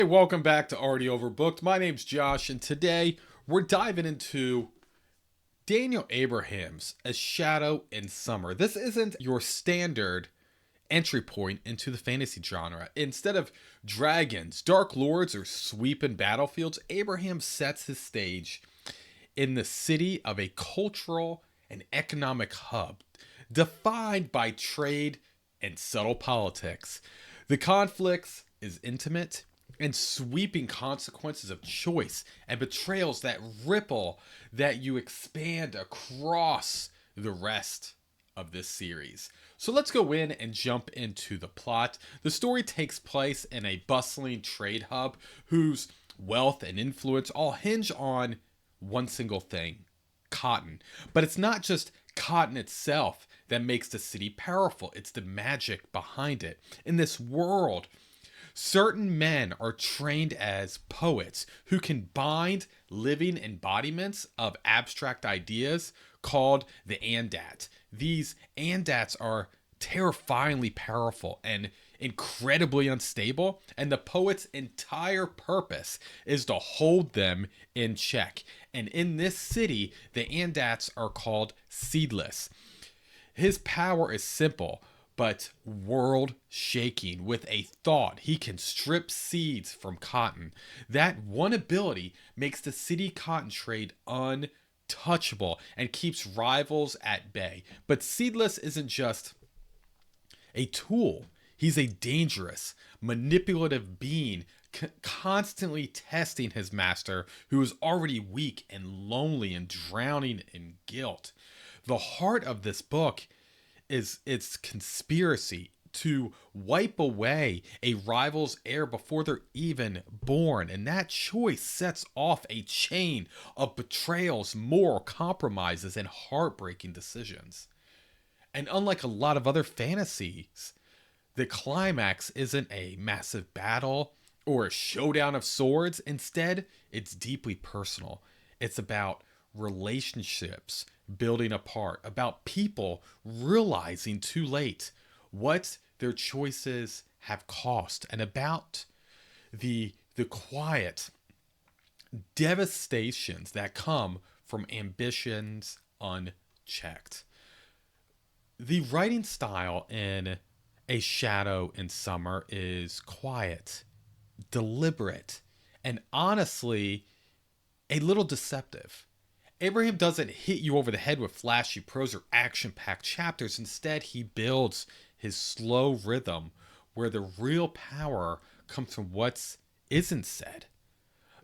Hey, welcome back to Already Overbooked. My name's Josh, and today we're diving into Daniel Abraham's A Shadow in Summer. This isn't your standard entry point into the fantasy genre. Instead of dragons, dark lords, or sweeping battlefields, Abraham sets his stage in the city of a cultural and economic hub defined by trade and subtle politics. The conflicts is intimate and sweeping consequences of choice and betrayals that ripple that you expand across the rest of this series. So let's go in and jump into the plot. The story takes place in a bustling trade hub whose wealth and influence all hinge on one single thing: cotton. But it's not just cotton itself that makes the city powerful, it's the magic behind it. In this world, certain men are trained as poets who can bind living embodiments of abstract ideas called the andat. These andats are terrifyingly powerful and incredibly unstable, and the poet's entire purpose is to hold them in check. And in this city, the andats are called seedless. His power is simple but world shaking. With a thought, he can strip seeds from cotton. That one ability makes the city cotton trade untouchable and keeps rivals at bay. But Seedless isn't just a tool, he's a dangerous, manipulative being, constantly testing his master, who is already weak and lonely and drowning in guilt. The heart of this book is its conspiracy to wipe away a rival's heir before they're even born. And that choice sets off a chain of betrayals, moral compromises, and heartbreaking decisions. And unlike a lot of other fantasies, the climax isn't a massive battle or a showdown of swords. Instead, it's deeply personal. It's about relationships building apart, about people realizing too late what their choices have cost, and about the quiet devastations that come from ambitions unchecked. The writing style in A Shadow in Summer is quiet, deliberate, and honestly a little deceptive. Abraham doesn't hit you over the head with flashy prose or action packed chapters. Instead, he builds his slow rhythm where the real power comes from what isn't said.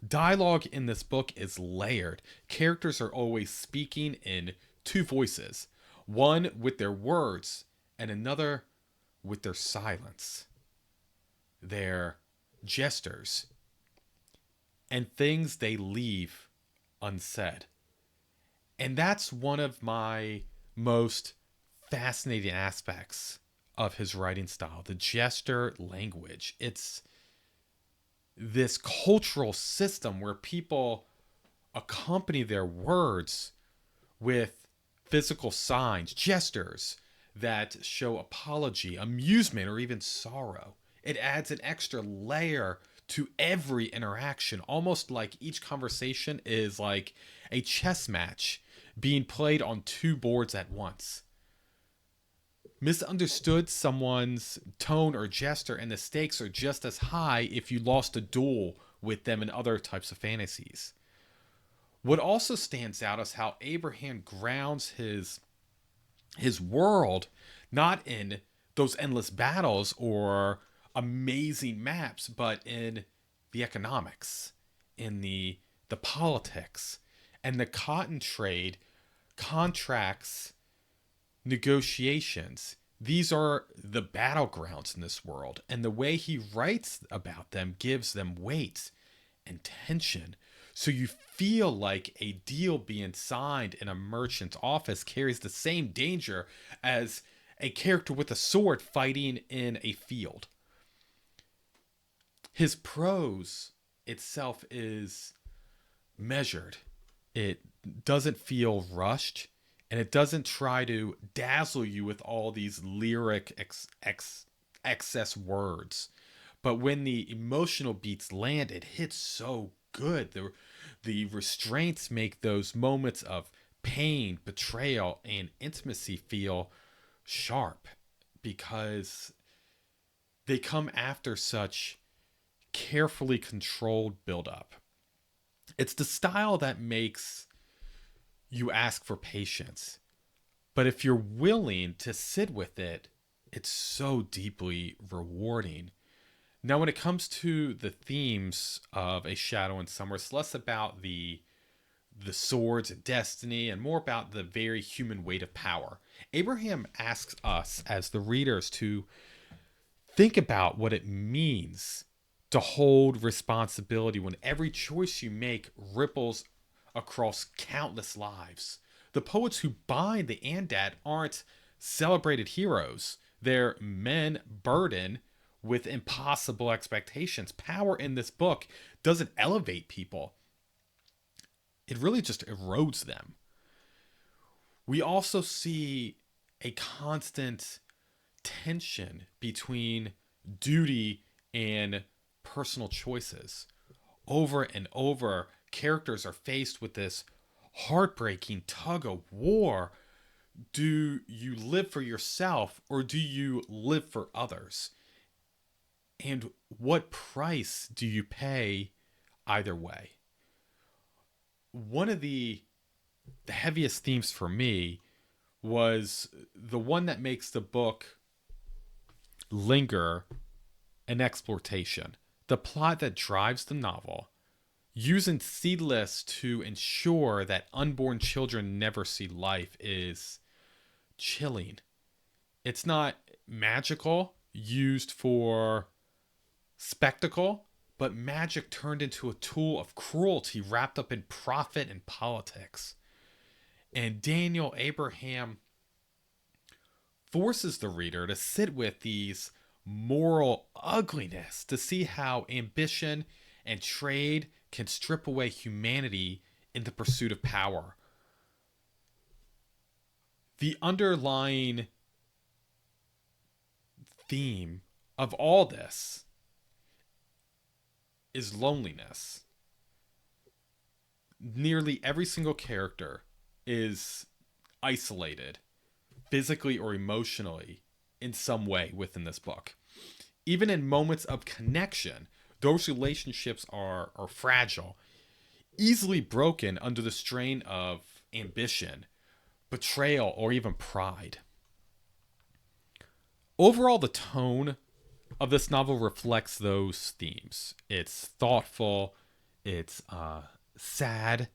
Dialogue in this book is layered. Characters are always speaking in two voices, one with their words and another with their silence, their gestures, and things they leave unsaid. And that's one of my most fascinating aspects of his writing style, the gesture language. It's this cultural system where people accompany their words with physical signs, gestures that show apology, amusement, or even sorrow. It adds an extra layer to every interaction, almost like each conversation is like a chess match being played on two boards at once. Misunderstood someone's tone or gesture, and the stakes are just as high if you lost a duel with them in other types of fantasies. What also stands out is how Abraham grounds his world not in those endless battles or amazing maps, but in the economics, in the politics, and the cotton trade, contracts, negotiations. These are the battlegrounds in this world, and the way he writes about them gives them weight and tension. So you feel like a deal being signed in a merchant's office carries the same danger as a character with a sword fighting in a field. His prose itself is measured. It doesn't feel rushed, and it doesn't try to dazzle you with all these lyric excess words. But when the emotional beats land, it hits so good. The restraints make those moments of pain, betrayal, and intimacy feel sharp because they come after such carefully controlled buildup. It's the style that makes you ask for patience. But if you're willing to sit with it, it's so deeply rewarding. Now, when it comes to the themes of A Shadow in Summer, it's less about the swords and destiny and more about the very human weight of power. Abraham asks us as the readers to think about what it means to hold responsibility when every choice you make ripples across countless lives. The poets who bind the andat aren't celebrated heroes. They're men burdened with impossible expectations. Power in this book doesn't elevate people, it really just erodes them. We also see a constant tension between duty and personal choices. Over and over, characters are faced with this heartbreaking tug of war. Do you live for yourself or do you live for others? And what price do you pay either way? One of the heaviest themes for me was the one that makes the book linger: an exploitation. The plot that drives the novel, using seedless to ensure that unborn children never see life, is chilling. It's not magical, used for spectacle, but magic turned into a tool of cruelty wrapped up in profit and politics. And Daniel Abraham forces the reader to sit with these moral ugliness, to see how ambition and trade can strip away humanity in the pursuit of power. The underlying theme of all this is loneliness. Nearly every single character is isolated, physically or emotionally, in some way within this book. Even in moments of connection, those relationships are fragile, easily broken under the strain of ambition, betrayal, or even pride. Overall, the tone of this novel reflects those themes. It's thoughtful, it's sad,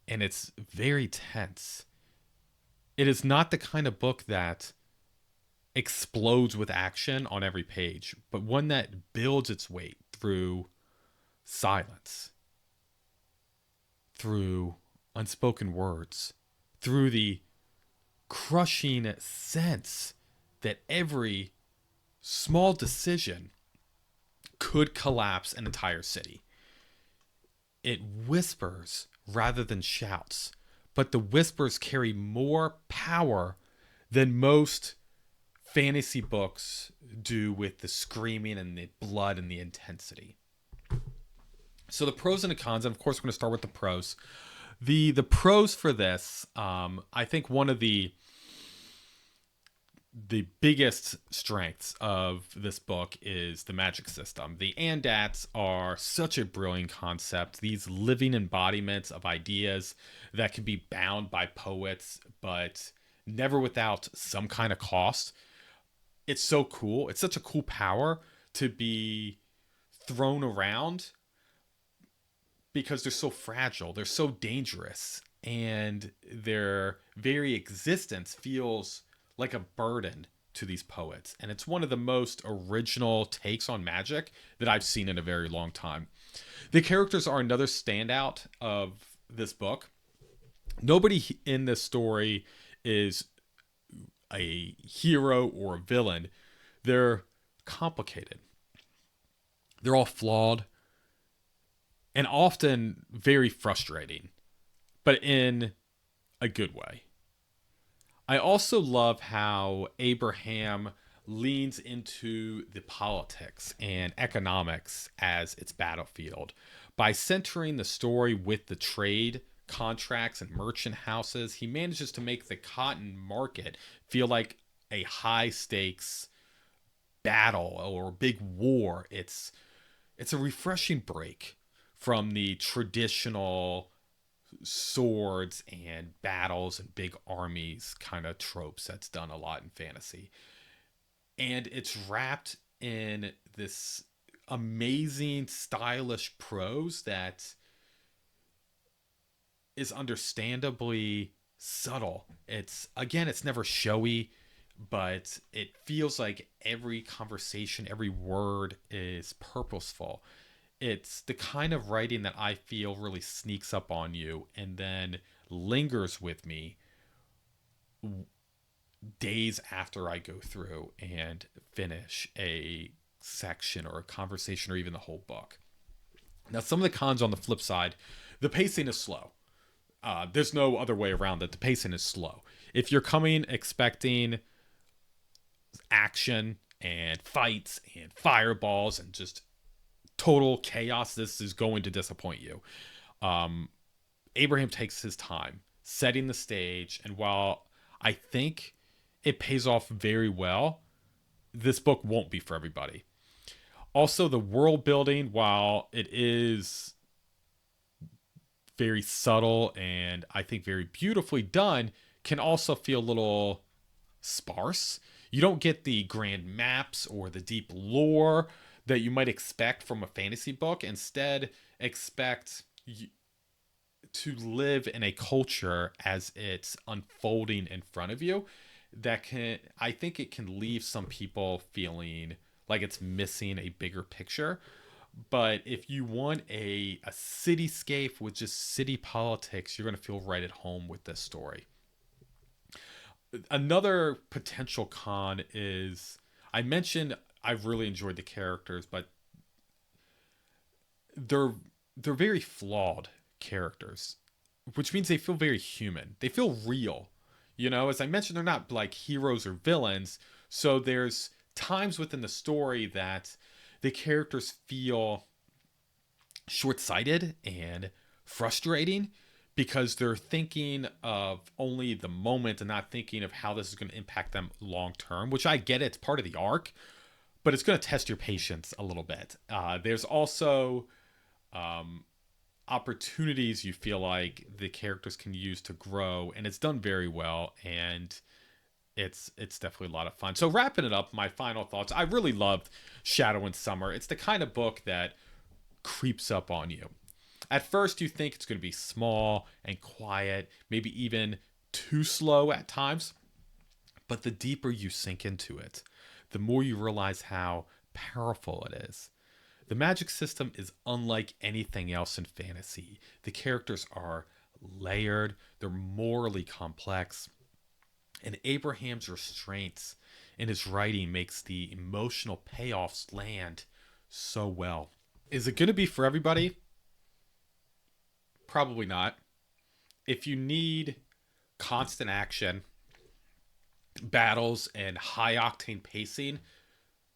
and it's very tense. It is not the kind of book that explodes with action on every page, but one that builds its weight through silence, through unspoken words, through the crushing sense that every small decision could collapse an entire city. It whispers rather than shouts, but the whispers carry more power than most fantasy books do with the screaming and the blood and the intensity. So the pros and the cons, and of course we're going to start with the pros. The pros for this, I think one of the biggest strengths of this book is the magic system. The andats are such a brilliant concept. These living embodiments of ideas that can be bound by poets, but never without some kind of cost. It's so cool. It's such a cool power to be thrown around because they're so fragile. They're so dangerous. And their very existence feels like a burden to these poets. And it's one of the most original takes on magic that I've seen in a very long time. The characters are another standout of this book. Nobody in this story is a hero or a villain. They're complicated. They're all flawed and often very frustrating, but in a good way. I also love how Abraham leans into the politics and economics as its battlefield. By centering the story with the trade contracts and merchant houses, he manages to make the cotton market feel like a high stakes battle or big war. It's a refreshing break from the traditional swords and battles and big armies kind of tropes that's done a lot in fantasy. And it's wrapped in this amazing stylish prose that is understandably subtle. It's never showy, but it feels like every conversation, every word is purposeful. It's the kind of writing that I feel really sneaks up on you and then lingers with me days after I go through and finish a section or a conversation or even the whole book. Now, some of the cons on the flip side, the pacing is slow. There's no other way around it. The pacing is slow. If you're coming expecting action and fights and fireballs and just total chaos, this is going to disappoint you. Abraham takes his time setting the stage, and while I think it pays off very well, this book won't be for everybody. Also, the world building, while it is very subtle and I think very beautifully done, can also feel a little sparse. You don't get the grand maps or the deep lore that you might expect from a fantasy book. Instead, expect to live in a culture as it's unfolding in front of you. I think it can leave some people feeling like it's missing a bigger picture. But if you want a cityscape with just city politics, you're going to feel right at home with this story. Another potential con is, I mentioned I've really enjoyed the characters, but they're very flawed characters, which means they feel very human. They feel real. As I mentioned, they're not like heroes or villains. So there's times within the story that the characters feel short-sighted and frustrating because they're thinking of only the moment and not thinking of how this is going to impact them long term, which I get it. It's part of the arc, but it's going to test your patience a little bit. There's also opportunities you feel like the characters can use to grow, and it's done very well, and it's definitely a lot of fun. So wrapping it up, my final thoughts, I really loved Shadow and Summer. It's the kind of book that creeps up on you. At first you think it's going to be small and quiet, maybe even too slow at times, but the deeper you sink into it, the more you realize how powerful it is. The magic system is unlike anything else in fantasy. The characters are layered, they're morally complex, and Abraham's restraints in his writing makes the emotional payoffs land so well. Is it going to be for everybody? Probably not. If you need constant action, battles, and high octane pacing,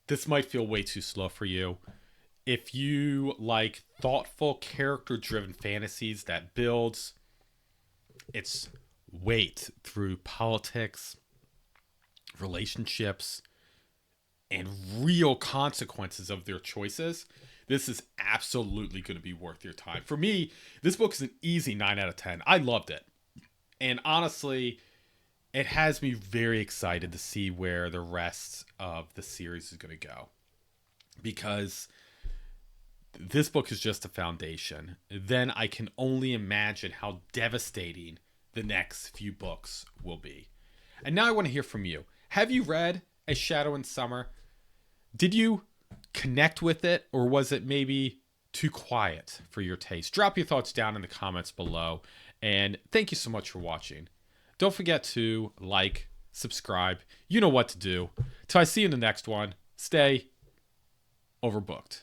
this might feel way too slow for you. If you like thoughtful, character-driven fantasies that builds its weight through politics, relationships, and real consequences of their choices, this is absolutely going to be worth your time. For me, this book is an easy 9 out of 10. I loved it. And honestly, it has me very excited to see where the rest of the series is going to go. Because this book is just a foundation. Then I can only imagine how devastating the next few books will be. And now I want to hear from you. Have you read A Shadow in Summer? Did you connect with it, or was it maybe too quiet for your taste? Drop your thoughts down in the comments below. And thank you so much for watching. Don't forget to like, subscribe. You know what to do. Till I see you in the next one, stay overbooked.